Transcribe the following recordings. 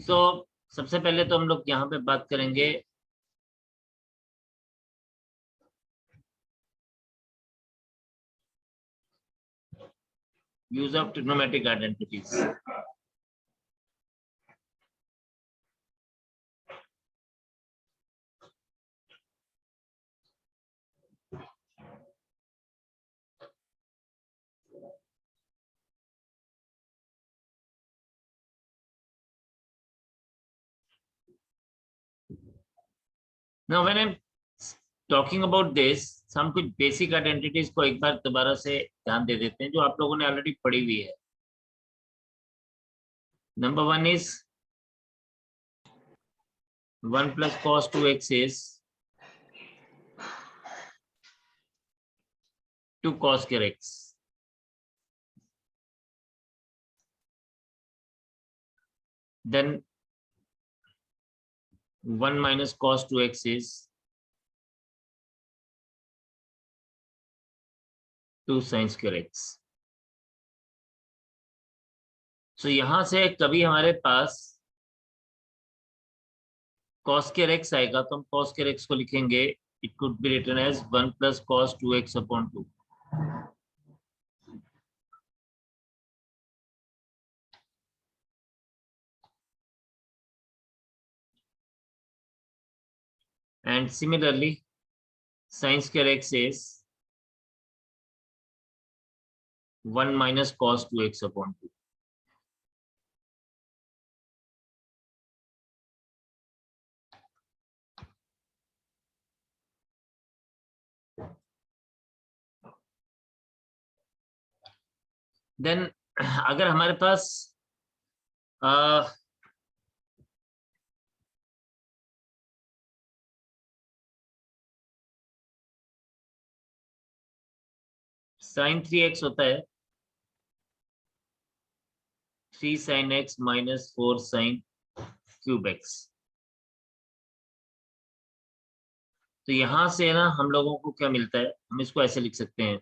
तो सबसे पहले तो हम लोग यहाँ पे बात करेंगे use of trigonometric identities. Now when I'm talking about this, हम कुछ बेसिक आइडेंटिटीज को एक बार दोबारा से ध्यान दे देते हैं जो आप लोगों ने ऑलरेडी पढ़ी हुई है। Number one is 1 plus cos 2x is 2 cos square x. Then 1 minus cos 2x is 2 sin square x. So यहां से कभी हमारे पास cos square x आएगा तो हम cos square x को लिखेंगे, it could be written as 1 plus cos 2x upon 2. And similarly sin square x is 1 minus cos 2x upon 2. Then अगर हमारे पास sin 3x होता है 3 sin x minus 4 sin cube x। तो यहां से ना हम लोगों को क्या मिलता है, हम इसको ऐसे लिख सकते हैं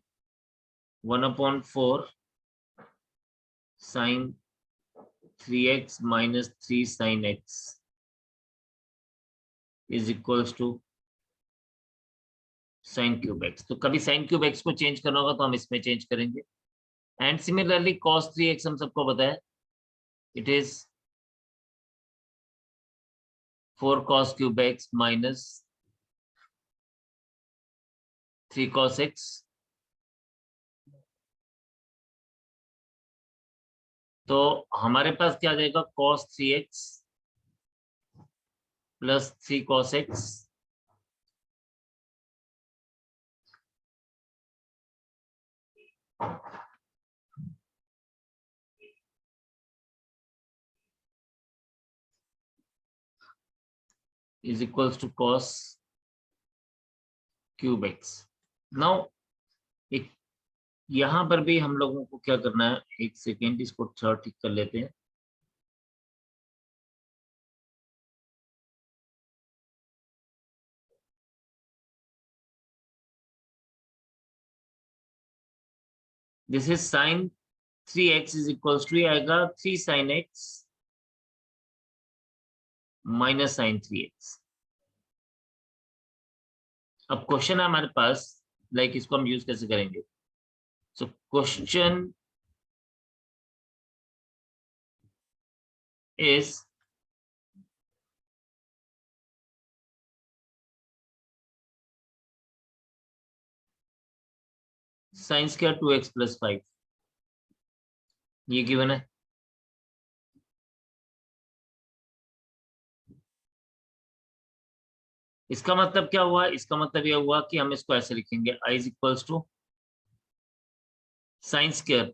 1/4 sin 3x minus 3 sin x is equals to sin cube x। तो कभी sin cube x को चेंज करना होगा तो हम इसमें चेंज करेंगे। एंड सिमिलरली cos 3x हम सबको पता है, it is 4 cos cube x minus 3 cos x। तो हमारे पास क्या आ जाएगा, cos 3x plus 3 cos x is equals to cos cube x। Now एक यहां पर भी हम लोगों को क्या करना है, एक सेकेंड इसको थोड़ा ठीक कर लेते हैं। This is sin 3x is equals to आएगा 3 sin x minus sin 3x। अब क्वेश्चन है हमारे पास, लाइक इसको हम यूज कैसे करेंगे। So question is sin square 2x plus 5, ये गिवन है। इसका मतलब क्या हुआ, इसका मतलब यह हुआ कि हम इसको ऐसे लिखेंगे i is equals to sine square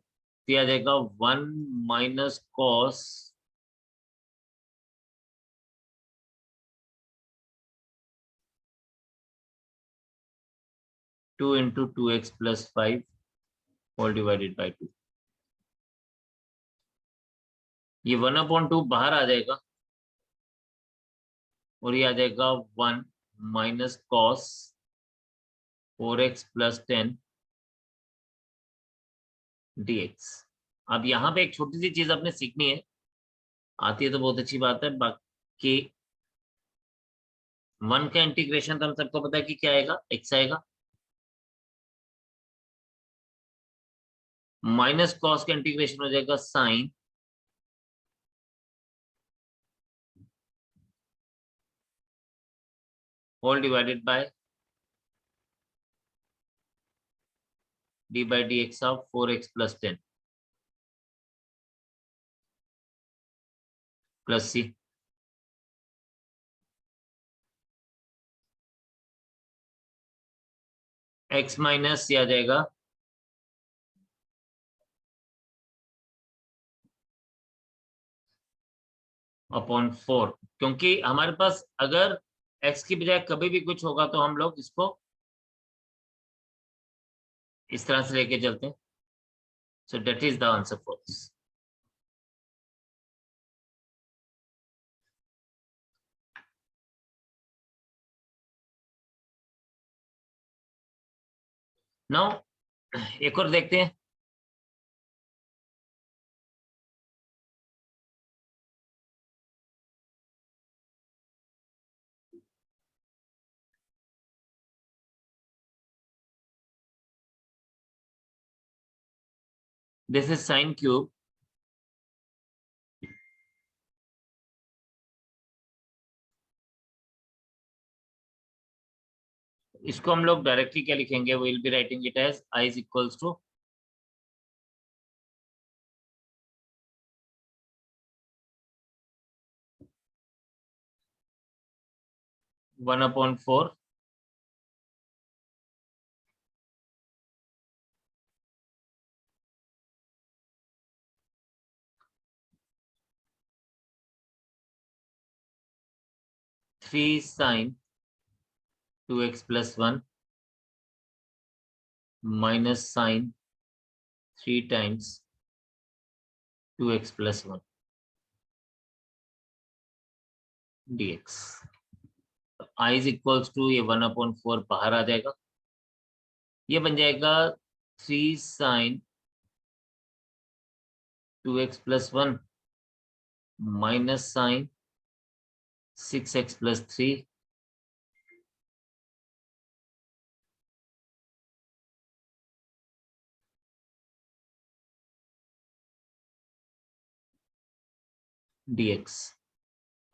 दिया जाएगा 1 minus cos 2 into 2x plus 5 whole divided by 2। ये 1/2 बाहर आ जाएगा और ये आ जाएगा 1 minus cos 4x plus 10 dx। अब यहाँ पे एक छोटी सी चीज आपने सीखनी है, आती है तो बहुत अच्छी बात है। बाकी 1 का इंटीग्रेशन तो हम सबको पता है कि क्या आएगा, x आएगा। माइनस कॉस का इंटीग्रेशन हो जाएगा sine, whole divided by D by D x of 4x plus 10 plus C. x minus C आ जाएगा अपॉन 4, क्योंकि हमारे पास अगर x की बजाय कभी भी कुछ होगा तो हम लोग इसको इस तरह से लेके चलते हैं। So that is the answer for this. Now एक और देखते हैं। दिस इज साइन क्यूब, इसको हम लोग डायरेक्टली क्या लिखेंगे, will be writing it as I is equals to 1/4 3 sine 2x plus 1 minus sine 3 times 2x plus 1 dx। I is equals to ये 1/4 बाहर आ जाएगा, ये बन जाएगा 3 sine 2x plus 1 minus sine 6x plus 3 dx।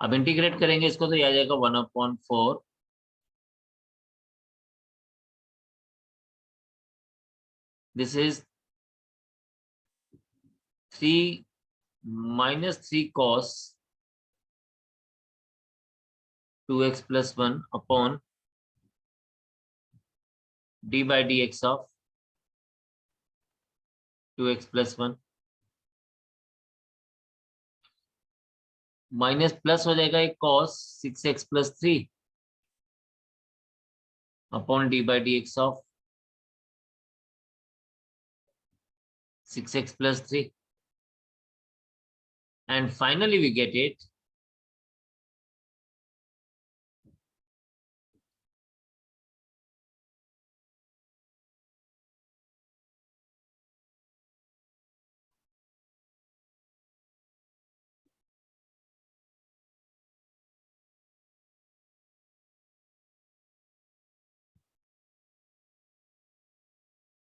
अब इंटीग्रेट करेंगे इसको तो ये आ जाएगा 1/4 this is 3 minus 3 cos 2x plus 1 upon D by D x of 2x plus 1 minus plus हो जाएगा एक cos 6x plus 3 upon D by D x of 6x plus 3, and finally we get it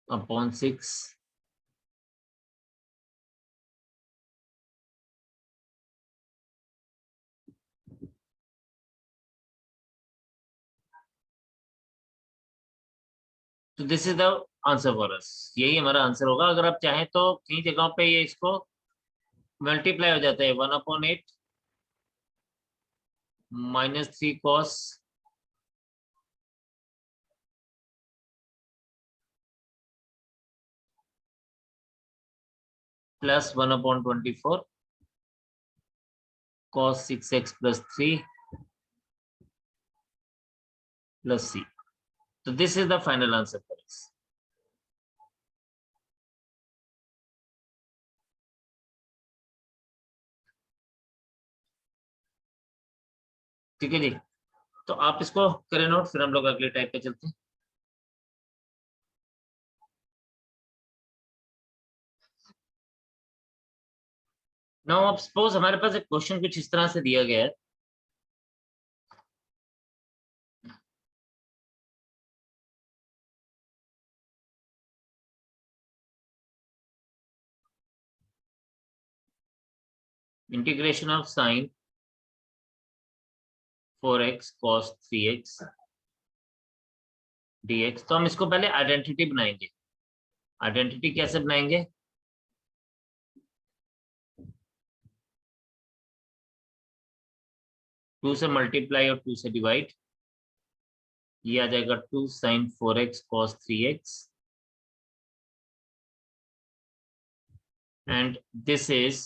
upon 6 तो this is the answer for us. यही हमारा answer होगा। अगर आप चाहें तो कई जगहों पे ये इसको मल्टीप्लाई हो जाता है, 1/8 minus 3 cos plus 1/24 cos 6x plus 3 plus c। तो this is the final answer for us. ठीक है जी, तो आप इसको करें नोट, फिर हम लोग अगले टाइप पे चलते हैं। नाउ अब सपोज हमारे पास एक क्वेश्चन कुछ इस तरह से दिया गया है, integration of sine 4x cos 3x dx। तो हम इसको पहले आइडेंटिटी बनाएंगे। आइडेंटिटी कैसे बनाएंगे? टू से मल्टीप्लाई और टू से डिवाइड, ये आ जाएगा 2 sin 4x cos 3x and this is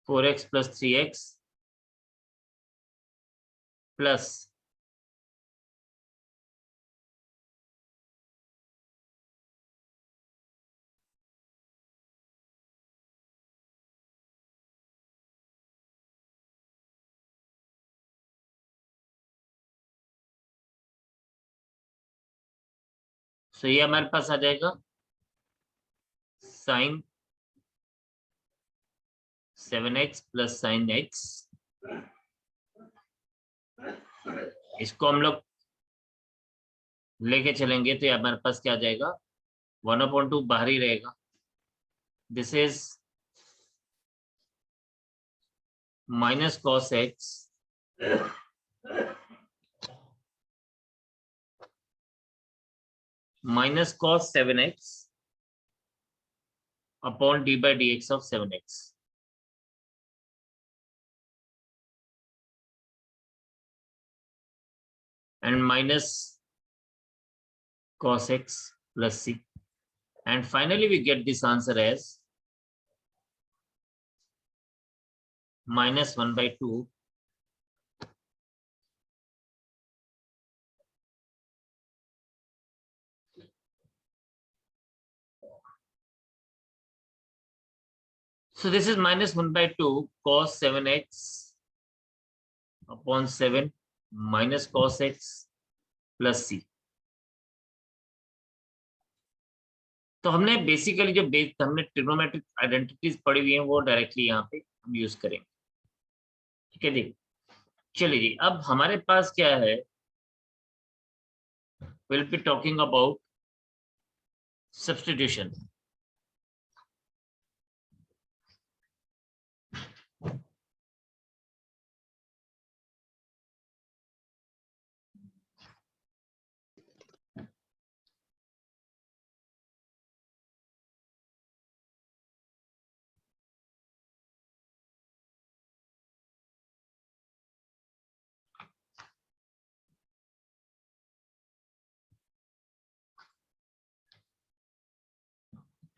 4x plus 3x plus so ये हमारे पास आ जाएगा sin 7x plus sin x। इसको हम लोग लेके चलेंगे तो ये हमारे पास क्या आ जाएगा, 1/2 बाहर ही रहेगा। This is minus cos x minus cos 7x upon d by dx of 7x and minus cos x plus c, and finally we get this answer as minus 1/2 so this is minus 1/2 cos 7x upon 7 minus cos x plus c। तो हमने basically जो हमने trigonometric identities पढ़ी हुई हैं वो directly यहाँ पे हम यूज करेंगे। ठीक है जी, चलिए जी, अब हमारे पास क्या है, will be talking about substitution.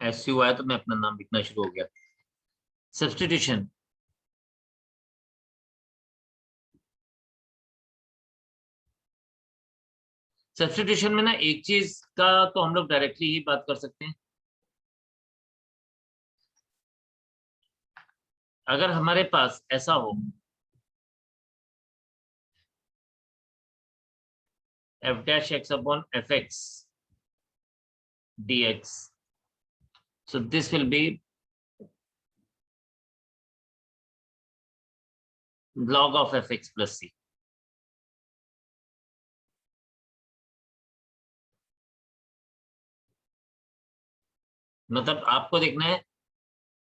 SU आया तो मैं अपना नाम लिखना शुरू हो गया। सब्स्टिट्यूशन, सब्स्टिट्यूशन में ना एक चीज का तो हम लोग डायरेक्टली ही बात कर सकते हैं। अगर हमारे पास ऐसा हो f dash x upon fx dx, so this will be log of fx plus c। मतलब आपको देखना है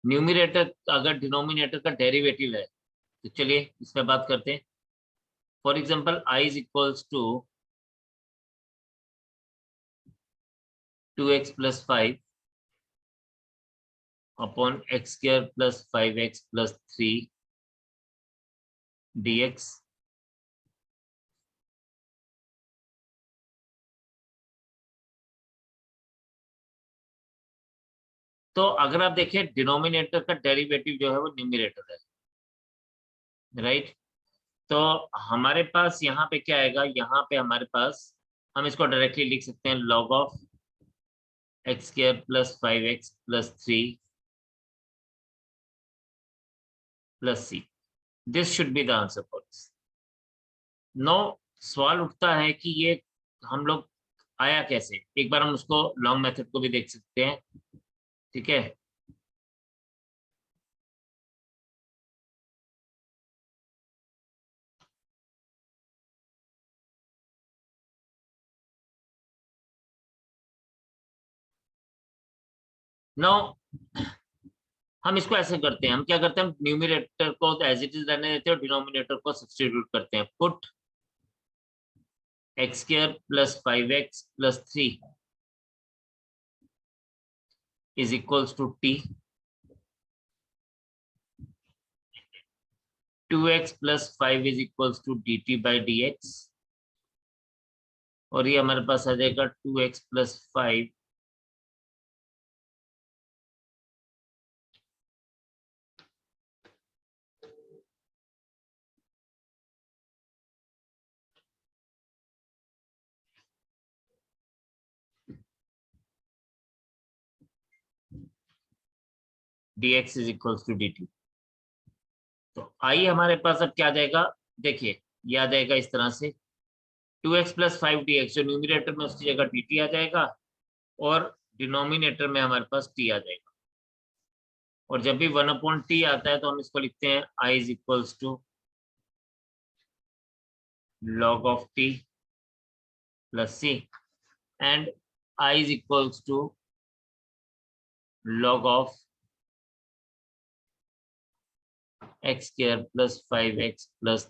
न्यूमिनेटर अगर डिनोमिनेटर का डेरिवेटिव है तो चलिए इसमें बात करते हैं। For example i is equals to 2x plus 5 upon x square plus 5x plus 3 dx। तो अगर आप देखें डिनोमिनेटर का डेरिवेटिव जो है वो न्यूमिनेटर है, राइट। तो हमारे पास यहाँ पे क्या आएगा, यहाँ पे हमारे पास हम इसको डायरेक्टली लिख सकते हैं log of x square plus 5x plus 3 plus c। This should be the answer for this. No सवाल उठता है कि ये हम लोग आया कैसे। एक बार हम उसको लॉन्ग मेथड को भी देख सकते हैं, ठीक है। नो हम इसको ऐसे करते हैं, हम क्या करते हैं, हम न्यूमिनेटर को एज इट इज रहने देते हैं और डिनोमिनेटर को सब्स्टिट्यूट करते हैं। Put x square plus 5x plus 3 is equals to t, 2x plus 5 is equals to d t by D x, और ये हमारे पास आ जाएगा 2x plus 5 d x is equals to d t. तो आइए हमारे पास अब क्या आ जाएगा, देखिए ये आ जाएगा इस तरह से, 2x प्लस 5 dx, जो न्यूमिनेटर में उसकी जगह dt आ जाएगा और डिनोमिनेटर में हमारे पास t आ जाएगा। और जब भी 1/t आता है तो हम इसको लिखते हैं I is equals to log of t plus c, and I is equals to log of x square plus 5x plus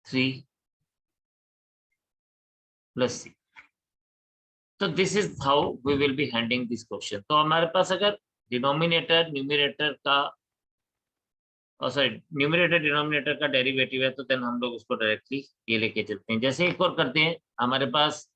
3 plus c। तो this is how we will be handling this question. तो हमारे पास अगर denominator numerator का, sorry numerator denominator का derivative है, तो then हम लोग उसको डायरेक्टली ये लेके चलते हैं। जैसे एक और करते हैं, हमारे पास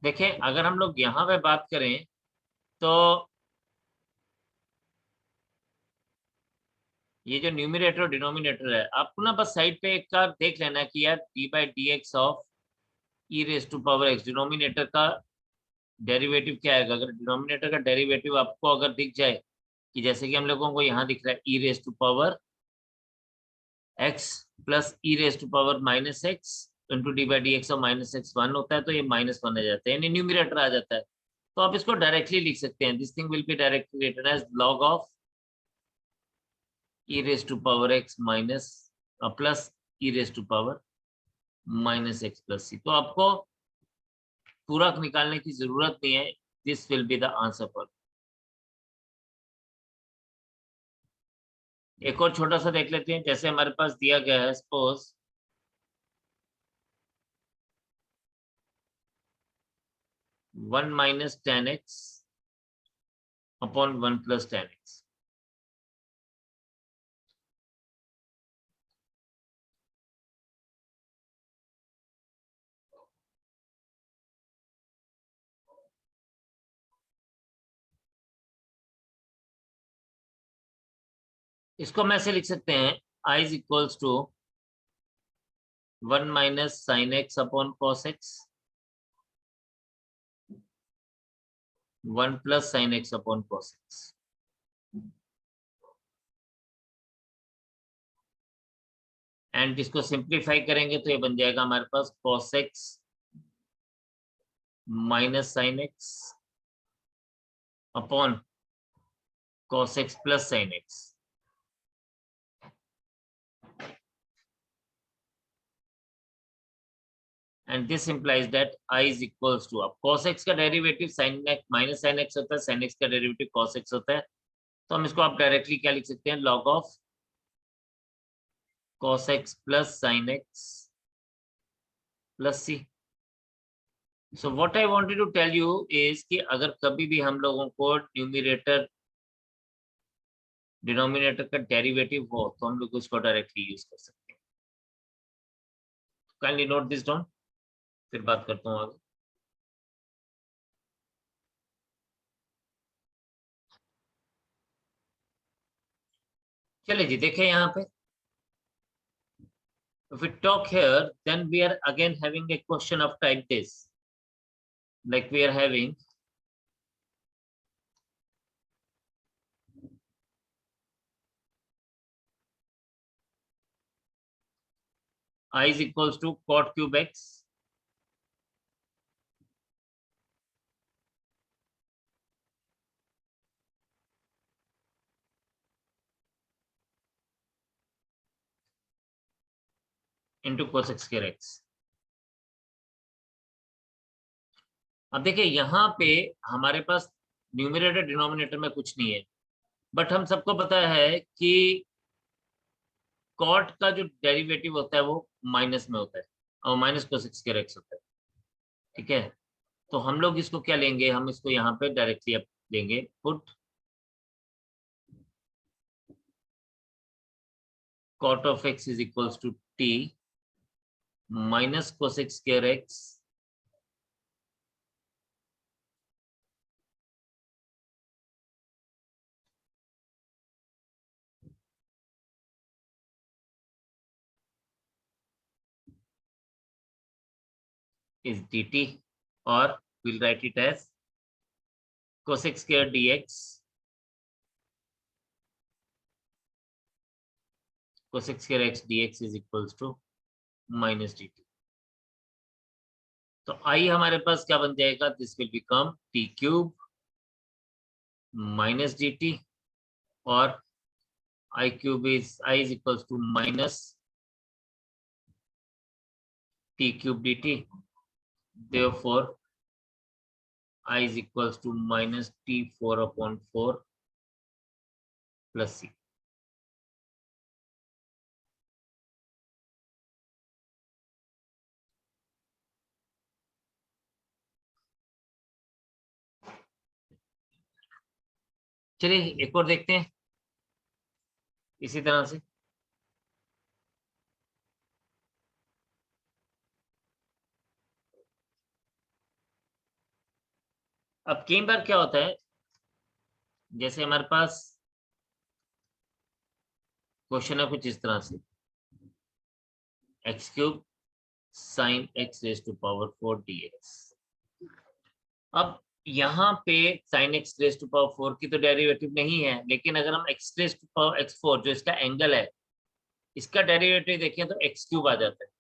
देखें, अगर हम लोग यहाँ पे बात करें तो ये जो न्यूमिनेटर और डिनोमिनेटर है, आपको ना बस साइड पे एक बार देख लेना है कि यार d by D x of E raise to power x, denominator का डेरिवेटिव क्या आएगा। अगर डिनोमिनेटर का डेरिवेटिव आपको अगर दिख जाए कि जैसे कि हम लोगों को यहाँ दिख रहा है E raise to power X plus E raise to power minus X into D by D x और माइनस एक्स 1 होता है, तो ये -1 आ जाता है, यानी न्यूमिनेटर आ जाता है। तो आप इसको डायरेक्टली लिख सकते हैं, this thing will be directly written as log of E raise to power X minus plus E raise to power minus X plus सी। तो आपको पूरक निकालने की जरूरत नहीं है, this will be the answer for. एक और छोटा सा देख लेते हैं, जैसे हमारे पास दिया गया है, suppose 1 minus 10x upon 1 plus 10x। इसको हम ऐसे लिख सकते हैं, I is equals to 1 minus sine X upon cos X, 1 plus sine X upon cos X. And इसको सिंप्लीफाई करेंगे तो ये बन जाएगा हमारे पास cos X minus sine X upon cos X plus sine X. And this implies that I is equals to, अब cos x का derivative sin x minus sin x होता है, sin x का डेरिवेटिव cos x होता है, तो हम इसको आप डायरेक्टली क्या लिख सकते हैं, log of cos x plus sin x plus c। So what I wanted to tell you is कि अगर कभी भी हम लोगों को न्यूमिनेटर डिनोमिनेटर का डेरिवेटिव हो तो हम लोग उसको डायरेक्टली यूज कर सकते हैं। काइंडली नोट दिस डाउन, फिर बात करता हूँ आगे। चलिए जी, देखें यहाँ पे, if we talk here, then we are again having a question of type this, like we are having I is equals to cot cube x into cosec square x। अब देखिए यहाँ पे हमारे पास न्यूमरेटर डिनोमिनेटर में कुछ नहीं है, but हम सबको पता है कि कॉट का जो डेरिवेटिव होता है वो माइनस में होता है और माइनस कोसेक स्क्वायर एक्स होता है। ठीक है, तो हम लोग इसको क्या लेंगे, हम इसको यहाँ पे डायरेक्टली अब लेंगे, put cot of x is equals to t minus cosec square x is dt, or we'll write it as cosec square dx cosec square x dx is equals to minus dt। तो आई हमारे पास क्या बन जाएगा, this will become t cube minus d t, और I cube is I is equals to minus t cube d t, therefore I is equals to minus t4 upon 4 plus c। चलिए एक और देखते हैं इसी तरह से। अब कई बार क्या होता है, जैसे हमारे पास क्वेश्चन है कुछ इस तरह से, x cube sine x raise to power 4 dx। अब यहाँ पे sine x raise to power 4 की तो डेरिवेटिव नहीं है, लेकिन अगर हम x raise to power x 4 जो इसका एंगल है, इसका डेरिवेटिव देखें तो एक्स क्यूब आ जाता है,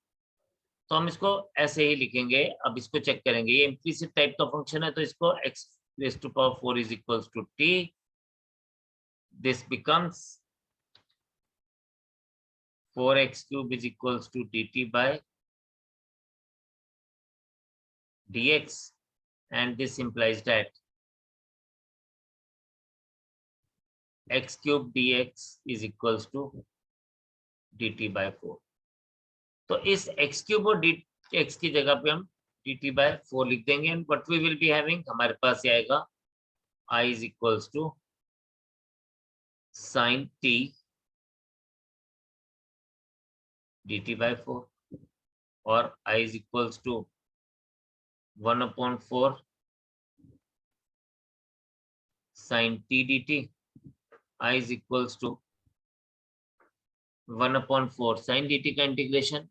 तो हम इसको ऐसे ही लिखेंगे। अब इसको चेक करेंगे, ये इम्प्लिसिट टाइप का फंक्शन है, तो इसको x raise to power 4 is equals to t, this becomes 4x cube is equals to dt by dx, and this implies that x cube dx is equals to dt by 4। तो इस x cube और dx की जगह पे हम dt by 4 लिख देंगे, and what we will be having, हमारे पास ये आएगा I is equals to sin t dt by 4, और I is equals to 1/4 sin t dt, I is equals to 1/4 sin dt का integration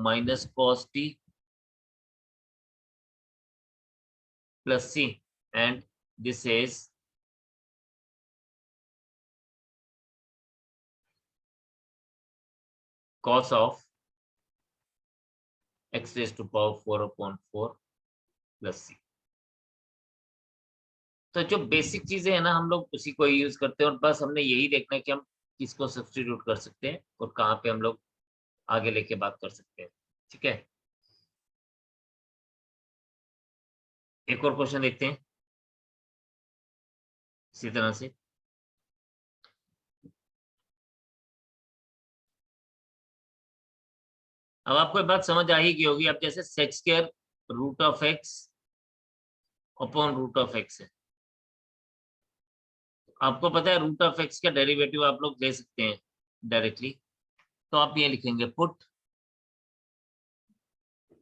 minus cos t plus c, and this is cos of x raised to power 4/4 plus c। तो जो basic चीजें है ना, हम लोग उसी को यूज करते हैं, और बस हमने यही देखना है कि हम किसको सब्स्टिट्यूट कर सकते हैं और कहाँ पे हम लोग आगे लेके बात कर सकते हैं। ठीक है, एक और क्वेश्चन देखते हैं इसी तरह से। अब आपको एक बात समझ आ ही गई होगी, अब जैसे sec square root of x upon root of x है, आपको पता है रूट ऑफ एक्स का डेरिवेटिव आप लोग ले सकते हैं डायरेक्टली, तो आप ये लिखेंगे put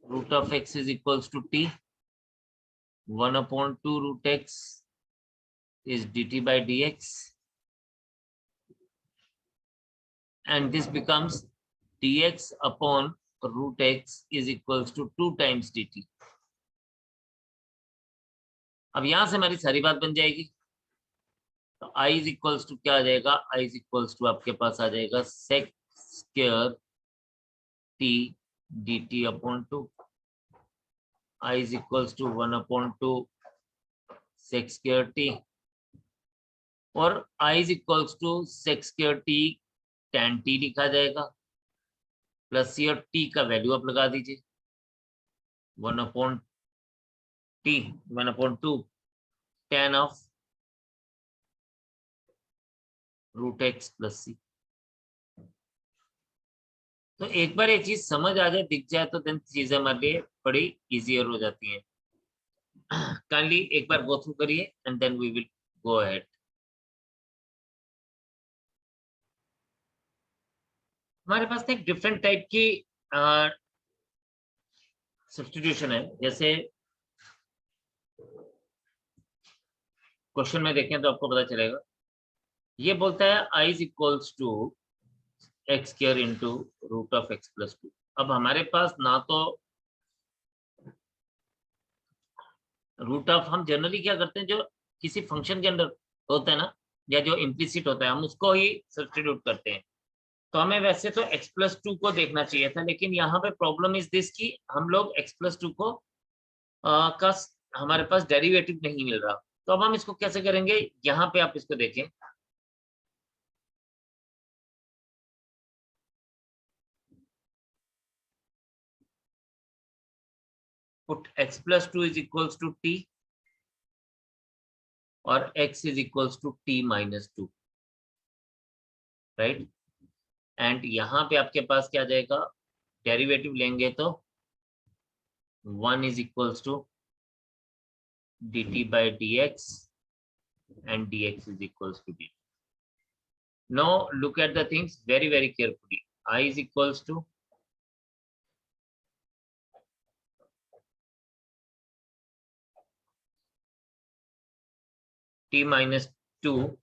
root of x is equals to t 1/2 root x is dt by dx, and this becomes dx upon root x is equals to 2 times dt. अब यहां से हमारी सारी बात बन जाएगी। तो i इज इक्वल्स टू क्या आ जाएगा, i इज इक्वल्स टू आपके पास आ जाएगा sec square t dt upon 2, i is equals to 1/2 sec square t, और i is equals to sec square t tan t लिखा जाएगा, प्लस ये t का वैल्यू आप लगा दीजिए 1/2 tan of root x plus सी। तो एक बार ये चीज समझ आ जाए, दिख जाए, तो देन चीजें हमारे लिए बड़ी इजियर हो जाती हैं। काइंडली एक बार गो थ्रू करिए and then we will go ahead. हमारे पास एक डिफरेंट टाइप की सब्स्टिट्यूशन है। जैसे क्वेश्चन में देखें तो आपको पता चलेगा, ये बोलता है i is equals to x square into root of x plus 2। अब हमारे पास ना तो रूट ऑफ, हम जनरली क्या करते हैं, जो किसी फंक्शन के अंदर होता है ना, या जो इम्प्लिसिट होता है, हम उसको ही सब्स्टिट्यूट करते हैं। तो हमें वैसे तो x प्लस 2 को देखना चाहिए था, लेकिन यहाँ पे प्रॉब्लम इज दिस कि हम लोग x प्लस 2 को का हमारे पास डेरिवेटिव नहीं मिल रहा। तो अब हम इसको कैसे करेंगे, यहाँ पे आप इसको देखें, put x plus 2 is equals to t और x is equals to t minus 2, right. And यहाँ पे आपके पास क्या आ जाएगा, डेरिवेटिव लेंगे तो 1 is equals to dt by dx and dx is equals to dt. Now look at the things very carefully. I is equals to t minus 2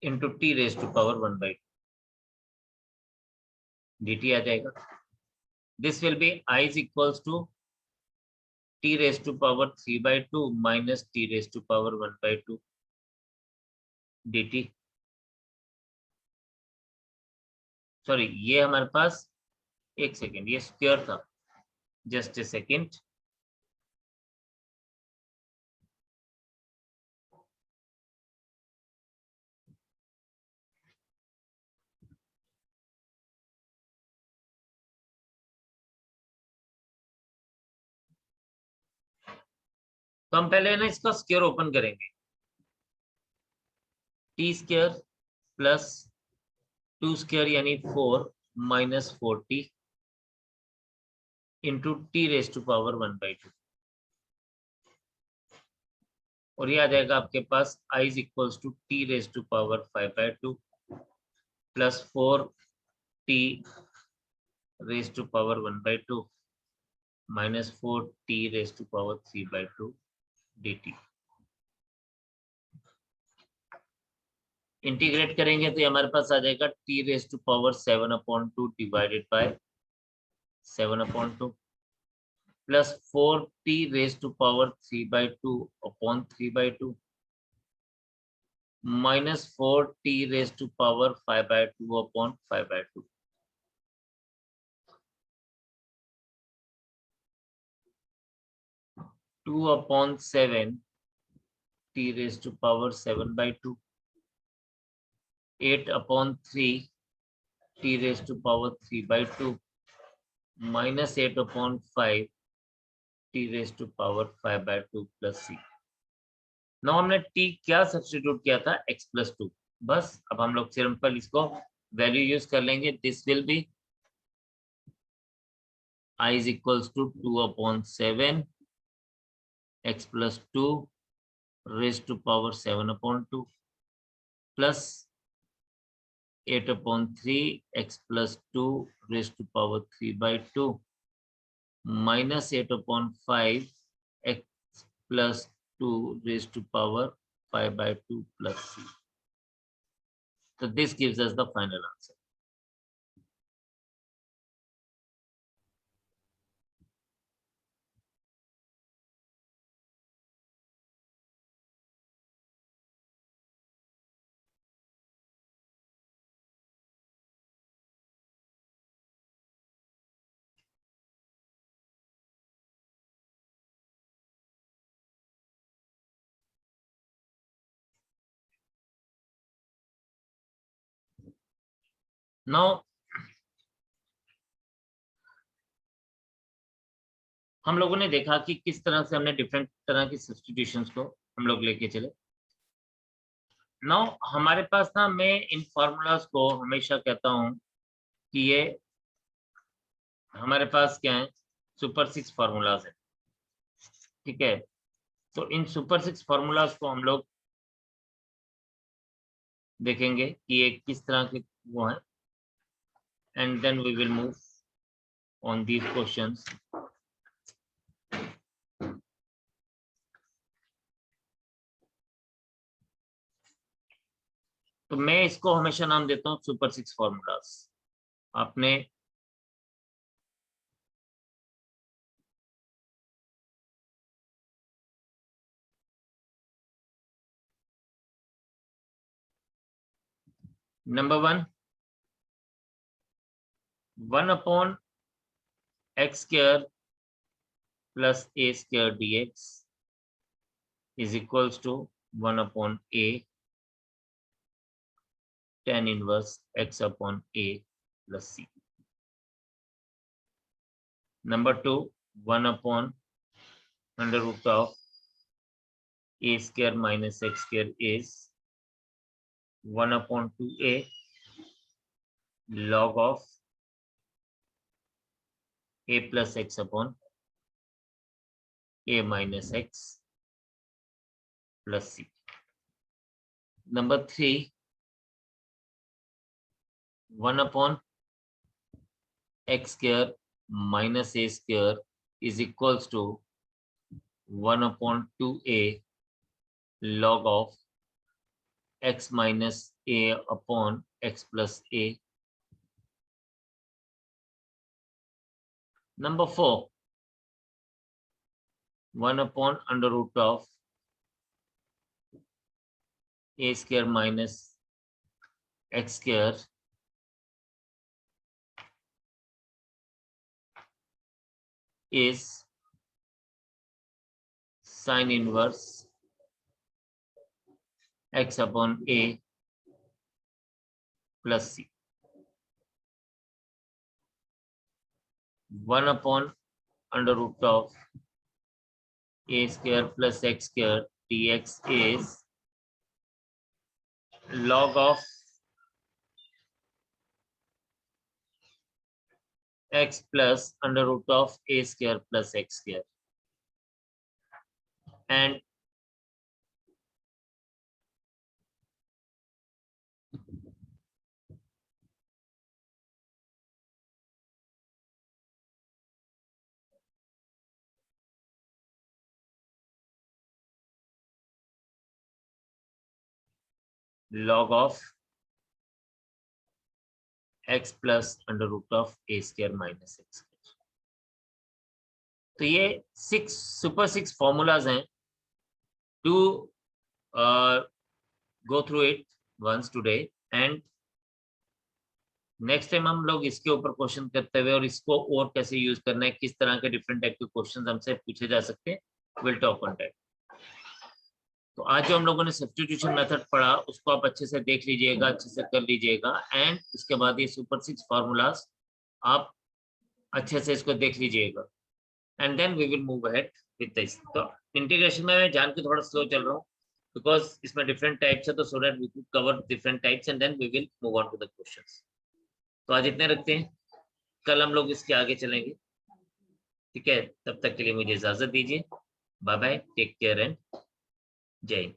into t raised to power 1 by 2 dt आ जाएगा। This will be I is equals to t raised to power 3 by 2 minus t raised to power 1 by 2 dt। Sorry, ये हमारे पास, एक second, ये square था, just a second. तो हम पहले ना इसका स्क्वायर ओपन करेंगे, टी स्क्वायर प्लस 2 स्क्वायर यानी 4 minus 4t into t raise to power 1 by 2, और ये आ जाएगा आपके पास i is equals to t raise to power 5 by 2 plus 4t raise to power 1 by 2 minus 4t raise to power 3 by 2 dt। Integrate करेंगे तो हमारे पास आ जाएगा t रेज टू पावर 7/2 divided by 7/2 plus 4t raise to power 3 by 2 upon 3 by 2 minus 4t raise to power 5 by 2 upon 5 by 2। Two upon 7 t raise to power 7 by 2, 8 upon 3 t raise to power 3 by 2 minus 8 upon 5 t raised to power 5/2 plus c। Now हमने t क्या substitute किया था, x plus 2। बस अब हम लोग simple इसको value use कर लेंगे। This will B I is equals to 2/7 x plus 2 raised to power 7/2 plus 8/3 x plus 2 raised to power 3/2 minus 8/5 x plus 2 raised to power 5/2 plus c. So this gives us the final answer. Now हम लोगों ने देखा कि किस तरह से हमने different तरह की सब्स्टिट्यूशंस को हम लोग लेके चले। नाउ हमारे पास ना, मैं इन फॉर्मूलाज को हमेशा कहता हूं कि ये हमारे पास क्या है, सुपर 6 फॉर्मूलाज है। ठीक है, तो इन सुपर 6 फॉर्मूलाज को हम लोग देखेंगे कि ये किस तरह के वो है, and then we will move on these questions. तो मैं इसको हमेशा नाम देता हूँ सुपर 6 फॉर्मूलाज। आपने number 1/x square plus a square dx is equals to 1/a tan inverse x upon a plus c. Number 2, 1/√ of a square minus x square is 1/2a log of a plus x upon a minus x plus c. Number 3, 1/x square minus a square is equals to 1/2a log of x minus a upon x plus a. Number 4, 1/√ of a square minus x square is sin inverse x upon a plus c. 1/√ of a square plus x square dx is log of x plus √ of a square plus x square, and log of x plus √ of a square minus x square. तो ये 6 super 6 formulas हैं। To go through it once today, and next time हम लोग इसके ऊपर question करते हुए और इसको और कैसे यूज करना है, किस तरह के डिफरेंट टाइप के क्वेश्चन हमसे पूछे जा सकते हैं, विल टॉक ऑन दैट। तो आज जो हम लोगों ने सब्स्टिट्यूशन मेथड पढ़ा उसको आप अच्छे से देख लीजिएगा, अच्छे से कर लीजिएगा, एंड इसके बाद ये सुपर 6 फॉर्मूलाज आप अच्छे से इसको देख लीजिएगा। And then we will move ahead with this. तो इंटीग्रेशन में मैं जान के थोड़ा स्लो चल रहा हूँ बिकॉज इसमें डिफरेंट टाइप्स है, तो so that we could cover different types and then we will move on to the questions. तो आज इतने रखते हैं, कल हम लोग इसके आगे चलेंगे। ठीक है, तब तक के लिए मुझे इजाजत दीजिए। Bye bye, take care and जय हिंद।